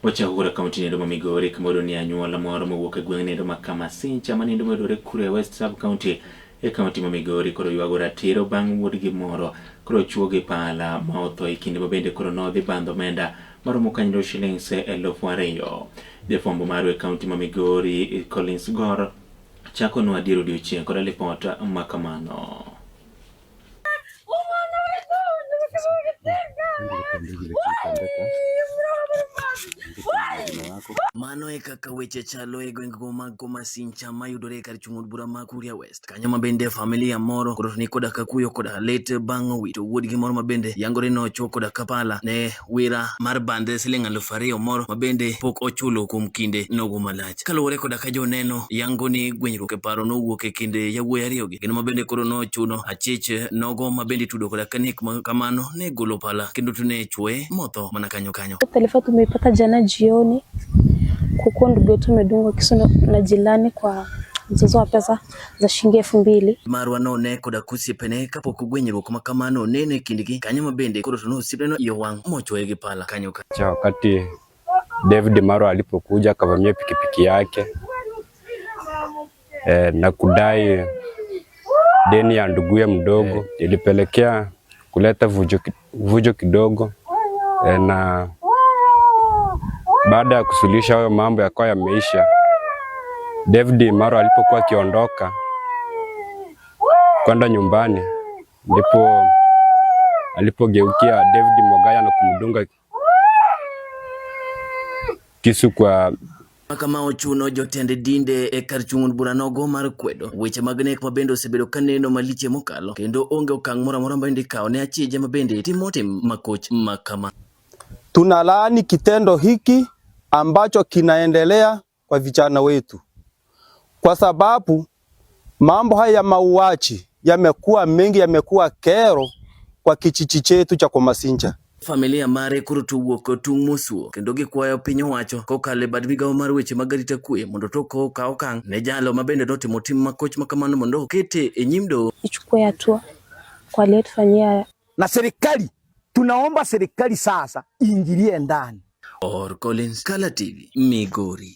wachagura kaunti ni Migori kamodo ni anyuola moro mowuok e gweng' nindo ma Kamasincha manindo medore kure West Sub County e kaunti ma Migori koro yuago ratiro bang' wuodgi moro koro chuo gi pala ma otho e kinde mabende koro nodhi bandho omenda maromo kanyo shillings 2,000. Jafwambo maru e kaunti ma Migori Collins Gor chako nwa diero odiochieng' kod lipota makamano. Mano e kaka weche chalo e gweng' mag Kamasincha mayudore kar chung' od bura ma Kuria West. Kanyo mabende familia moro koro ni koda kakuyo koda let bang' wito wuodgi moro mabende yangore no chuo koda kapala ne wira mar bande siling 2,000 moro mabende pok ochulo kuom kinde nogo malach. Kaluwore koda ka joneno yango ni gwenyruok e paro nowuok e kinde yawuoyi ariyogi kendo mabende koro nochuno achich nogo mabende tudo koda kanik kamano ne golo pala kendo tune chwe motho mana kanyo. Taarifa tumeipata jana jioni kukuwa ndugu yetu amedungwa kisu na jirani kwa mzozo wa pesa za shilingi 2,000. Marwa no ne koda kusiepene kapok gwenyruok makamano nene kindgi kanyo mabende koro to osiepne yo wang' mochwoye gi pala kanyo. Wakati David Marwa alipokuja akavamia pikipiki yake na kudai deni ya nduguye mdogo, ilipelekea kuleta vujo kidogo na baada ya kusuluhisha hayo mambo yakawa yameisha, David Marwa alipokuwa akiondoka kwenda nyumbani ndipo alipogeukia David Mogaya na kumdunga kisu kwa kama ochuno jotende dinde e kar chung' bura nogo mar kwedo weche mag nek mabende osebedo kaneno maliche mokalo kendo onge okang' moro amora mabende ikawo ne achije mabende timo tim makoch makama. Tunalaani kitendo hiki ambacho kinaendelea kwa vijana wetu, kwa sababu mambo haya ya mauaji yamekuwa mengi, yamekuwa kero kwa kijiji chetu cha Kamasincha. Familia mare koro to wuok tung' mosuo kendo gikwayo piny owacho kokalo e bad migawo mar weche mag arita kwe mondo to okaw okang' ne jalo mabende notimo tim makoch makamano mondo okete e nyim doho Ichukue hatua kwa aliyetufanyia. Na serikali, tunaomba serikali sasa iingilie ndani. Collins, Kala TV, Migori.